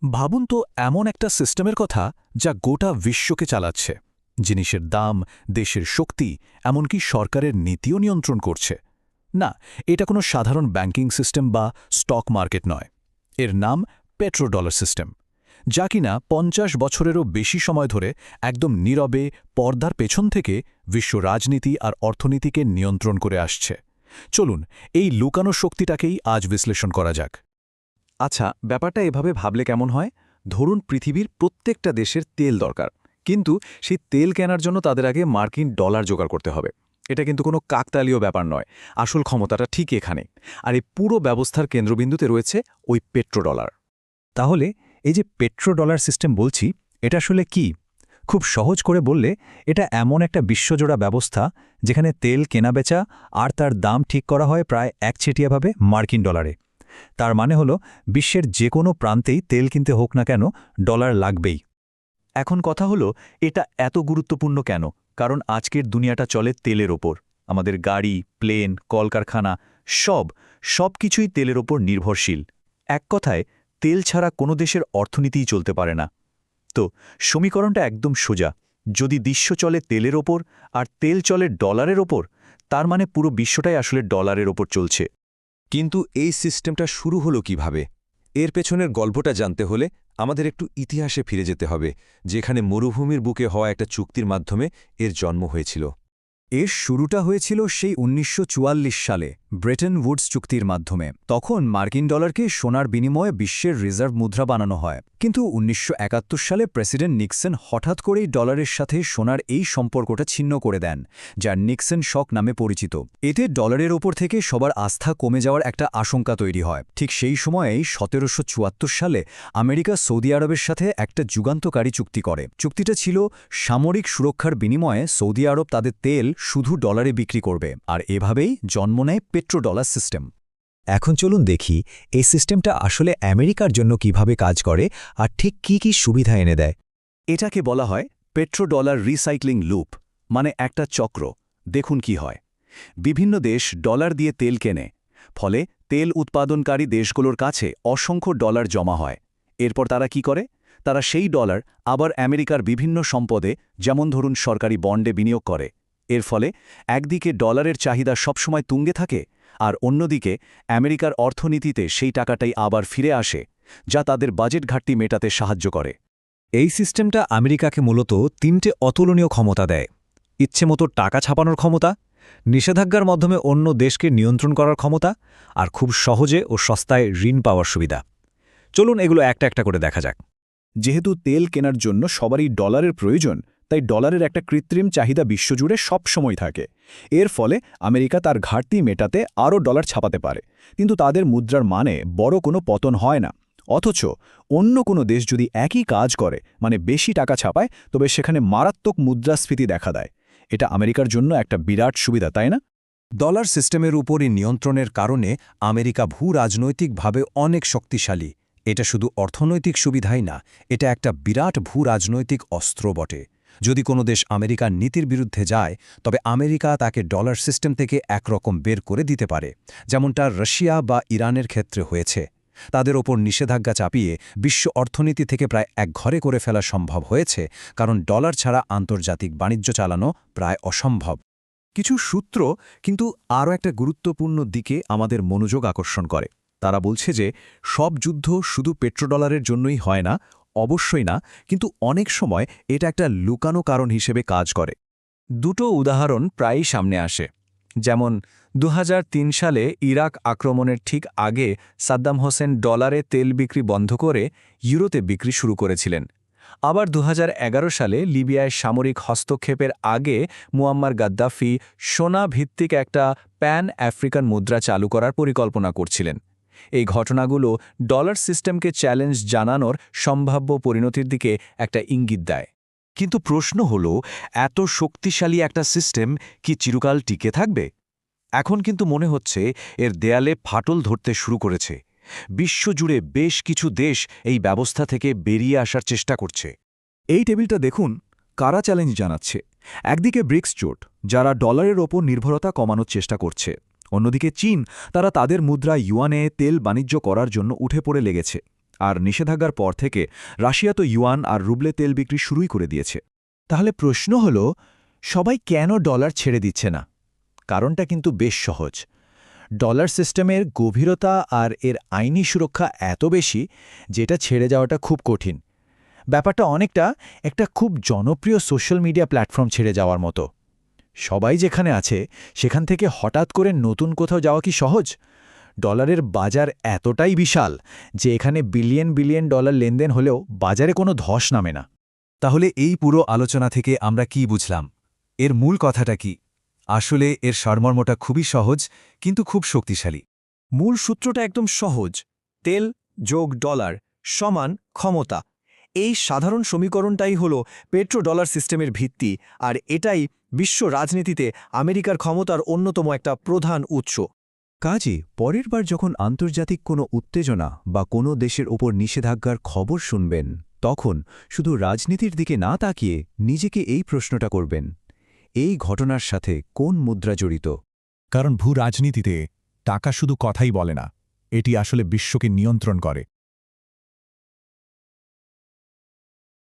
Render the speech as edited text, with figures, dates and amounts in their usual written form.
ভাবুন তো এমন একটা সিস্টেমের কথা যা গোটা বিশ্বকে চালাচ্ছে, জিনিসের দাম, দেশের শক্তি, এমনকি সরকারের নীতিও নিয়ন্ত্রণ করছে। না, এটা কোনো সাধারণ ব্যাংকিং সিস্টেম বা স্টক মার্কেট নয়। এর নাম পেট্রোডলার সিস্টেম, যা কিনা ৫০ বছরেরও বেশি সময় ধরে একদম নীরবে পর্দার পেছন থেকে বিশ্ব রাজনীতি আর অর্থনীতিকে নিয়ন্ত্রণ করে আসছে। চলুন এই লুকানো শক্তিটাকেই আজ বিশ্লেষণ করা যাক। আচ্ছা, ব্যাপারটা এভাবে ভাবলে কেমন হয়? ধরুন পৃথিবীর প্রত্যেকটা দেশের তেল দরকার, কিন্তু সেই তেল কেনার জন্য তাদের আগে মার্কিন ডলার জোগাড় করতে হবে। এটা কিন্তু কোনো কাকতালীয় ব্যাপার নয়, আসল ক্ষমতাটা ঠিক এখানে। আর এই পুরো ব্যবস্থার কেন্দ্রবিন্দুতে রয়েছে ওই পেট্রোডলার। তাহলে এই যে পেট্রোডলার সিস্টেম বলছি, এটা আসলে কি? খুব সহজ করে বললে এটা এমন একটা বিশ্বজোড়া ব্যবস্থা যেখানে তেল কেনাবেচা আর তার দাম ঠিক করা হয় প্রায় একচেটিয়াভাবে মার্কিন ডলারে। তার মানে হলো বিশ্বের যে কোনো প্রান্তেই তেল কিনতে হোক না কেন, ডলার লাগবেই। এখন কথা হলো, এটা এত গুরুত্বপূর্ণ কেন? কারণ আজকের দুনিয়াটা চলে তেলের ওপর। আমাদের গাড়ি, প্লেন, কলকারখানা সব কিছুই তেলের ওপর নির্ভরশীল। এক কথায়, তেল ছাড়া কোনো দেশের অর্থনীতিই চলতে পারে না। তো সমীকরণটা একদম সোজা। যদি বিশ্ব চলে তেলের ওপর আর তেল চলে ডলারের ওপর, তার মানে পুরো বিশ্বটাই আসলে ডলারের ওপর চলছে। কিন্তু এই সিস্টেমটা শুরু হলো কিভাবে? এর পেছনের গল্পটা জানতে হলে আমাদের একটু ইতিহাসে ফিরে যেতে হবে, যেখানে মরুভূমির বুকে হওয়া একটা চুক্তির মাধ্যমে এর জন্ম হয়েছিল। এর শুরুটা হয়েছিল সেই ১৯৪৪ সালে ব্রেটন উডস চুক্তির মাধ্যমে। তখন মার্কিন ডলারকে সোনার বিনিময়ে বিশ্বের রিজার্ভ মুদ্রা বানানো হয়। কিন্তু ১৯৭১ সালে প্রেসিডেন্ট নিক্সন হঠাৎ করেই ডলারের সাথে সোনার এই সম্পর্কটা ছিন্ন করে দেন, যা নিক্সন শক নামে পরিচিত। এতে ডলারের ওপর থেকে সবার আস্থা কমে যাওয়ার একটা আশঙ্কা তৈরি হয়। ঠিক সেই সময়েই ১৭৭৪ সালে আমেরিকা সৌদি আরবের সাথে একটা যুগান্তকারী চুক্তি করে। চুক্তিটা ছিল সামরিক সুরক্ষার বিনিময়ে সৌদি আরব তাদের তেল শুধু ডলারে বিক্রি করবে, আর এভাবেই জন্ম নেয় পেট্রোডলার সিস্টেম। এখন চলুন দেখি এই সিস্টেমটা আসলে আমেরিকার জন্য কিভাবে কাজ করে আর ঠিক কি কি সুবিধা এনে দেয়। এটাকে বলা হয় পেট্রোডলার রিসাইক্লিং লুপ, মানে একটা চক্র। দেখুন কি হয়। বিভিন্ন দেশ ডলার দিয়ে তেল কেনে, ফলে তেল উৎপাদনকারী দেশগুলোর কাছে অসংখ্য ডলার জমা হয়। এরপর তারা কি করে? তারা সেই ডলার আবার আমেরিকার বিভিন্ন সম্পদে, যেমন ধরুন সরকারি বন্ডে বিনিয়োগ করে। এর ফলে একদিকে ডলারের চাহিদা সবসময় তুঙ্গে থাকে, আর অন্যদিকে আমেরিকার অর্থনীতিতে সেই টাকাটাই আবার ফিরে আসে, যা তাদের বাজেট ঘাটতি মেটাতে সাহায্য করে। এই সিস্টেমটা আমেরিকাকে মূলত তিনটে অতুলনীয় ক্ষমতা দেয়: ইচ্ছেমতো টাকা ছাপানোর ক্ষমতা, নিষেধাজ্ঞার মাধ্যমে অন্য দেশকে নিয়ন্ত্রণ করার ক্ষমতা, আর খুব সহজে ও সস্তায় ঋণ পাওয়ার সুবিধা। চলুন এগুলো একটা একটা করে দেখা যাক। যেহেতু তেল কেনার জন্য সবারই ডলারের প্রয়োজন, তাই ডলারের একটা কৃত্রিম চাহিদা বিশ্বজুড়ে সবসময় থাকে। এর ফলে আমেরিকা তার ঘাটতি মেটাতে আরও ডলার ছাপাতে পারে, কিন্তু তাদের মুদ্রার মানে বড় কোনো পতন হয় না। অথচ অন্য কোনো দেশ যদি একই কাজ করে, মানে বেশি টাকা ছাপায়, তবে সেখানে মারাত্মক মুদ্রাস্ফীতি দেখা দেয়। এটা আমেরিকার জন্য একটা বিরাট সুবিধা, তাই না? ডলার সিস্টেমের উপরই নিয়ন্ত্রণের কারণে আমেরিকা ভূ-রাজনৈতিকভাবে অনেক শক্তিশালী। এটা শুধু অর্থনৈতিক সুবিধাই না, এটা একটা বিরাট ভূ-রাজনৈতিক অস্ত্র বটে। যদি কোনো দেশ আমেরিকার নীতির বিরুদ্ধে যায়, তবে আমেরিকা তাকে ডলার সিস্টেম থেকে একরকম বের করে দিতে পারে, যেমনটা রাশিয়া বা ইরানের ক্ষেত্রে হয়েছে। তাদের ওপর নিষেধাজ্ঞা চাপিয়ে বিশ্ব অর্থনীতি থেকে প্রায় একঘরে করে ফেলা সম্ভব হয়েছে, কারণ ডলার ছাড়া আন্তর্জাতিক বাণিজ্য চালানো প্রায় অসম্ভব। কিছু সূত্র কিন্তু আরও একটা গুরুত্বপূর্ণ দিকে আমাদের মনোযোগ আকর্ষণ করে। তারা বলছে যে সব যুদ্ধ শুধু পেট্রোডলারের জন্যই হয় না, অবশ্যই না, কিন্তু অনেক সময় এটা একটা লুকানো কারণ হিসেবে কাজ করে। দুটো উদাহরণ প্রায়ই সামনে আসে। যেমন ২০০৩ সালে ইরাক আক্রমণের ঠিক আগে সাদ্দাম হোসেন ডলারে তেল বিক্রি বন্ধ করে ইউরোতে বিক্রি শুরু করেছিলেন। আবার ২০১১ সালে লিবিয়ায় সামরিক হস্তক্ষেপের আগে মুয়াম্মার গাদ্দাফি সোনা ভিত্তিক একটা প্যান আফ্রিকান মুদ্রা চালু করার পরিকল্পনা করছিলেন। এই ঘটনাগুলো ডলার সিস্টেমকে চ্যালেঞ্জ জানানোর সম্ভাব্য পরিণতির দিকে একটা ইঙ্গিত দেয়। কিন্তু প্রশ্ন হল, এত শক্তিশালী একটা সিস্টেম কি চিরকাল টিকে থাকবে? এখন কিন্তু মনে হচ্ছে এর দেয়ালে ফাটল ধরতে শুরু করেছে। বিশ্বজুড়ে বেশ কিছু দেশ এই ব্যবস্থা থেকে বেরিয়ে আসার চেষ্টা করছে। এই টেবিলটা দেখুন, কারা চ্যালেঞ্জ জানাচ্ছে। একদিকে ব্রিক্স জোট, যারা ডলারের ওপর নির্ভরতা কমানোর চেষ্টা করছে। অন্যদিকে চীন, তারা তাদের মুদ্রা ইউয়ানে তেল বাণিজ্য করার জন্য উঠে পড়ে লেগেছে। আর নিষেধাজ্ঞার পর থেকে রাশিয়া তো ইউয়ান আর রুবলে তেল বিক্রি শুরুই করে দিয়েছে। তাহলে প্রশ্ন হল, সবাই কেন ডলার ছেড়ে দিচ্ছে না? কারণটা কিন্তু বেশ সহজ। ডলার সিস্টেমের গভীরতা আর এর আইনি সুরক্ষা এত বেশি, যেটা ছেড়ে যাওয়াটা খুব কঠিন। ব্যাপারটা অনেকটা একটা খুব জনপ্রিয় সোশ্যাল মিডিয়া প্ল্যাটফর্ম ছেড়ে যাওয়ার মতো। সবাই যেখানে আছে সেখান থেকে হঠাৎ করে নতুন কোথাও যাওয়া কি সহজ? ডলারের বাজার এতটাই বিশাল যে এখানে বিলিয়ন বিলিয়ন ডলার লেনদেন হলেও বাজারে কোনো ধস নামে না। তাহলে এই পুরো আলোচনা থেকে আমরা কি বুঝলাম? এর মূল কথাটা কি? আসলে এর সারমর্মটা খুবই সহজ, কিন্তু খুব শক্তিশালী। মূল সূত্রটা একদম সহজ। তেল যোগ ডলার সমান ক্ষমতা। এই সাধারণ সমীকরণটাই হল পেট্রো ডলার সিস্টেমের ভিত্তি, আর এটাই বিশ্ব রাজনীতিতে আমেরিকার ক্ষমতার অন্যতম একটা প্রধান উৎস। কাজে পরের বার যখন আন্তর্জাতিক কোনো উত্তেজনা বা কোনো দেশের ওপর নিষেধাজ্ঞার খবর শুনবেন, তখন শুধু রাজনীতির দিকে না তাকিয়ে নিজেকে এই প্রশ্নটা করবেন, এই ঘটনার সাথে কোন মুদ্রা জড়িত? কারণ ভূ রাজনীতিতে টাকা শুধু কথাই বলে না, এটি আসলে বিশ্বকে নিয়ন্ত্রণ করে।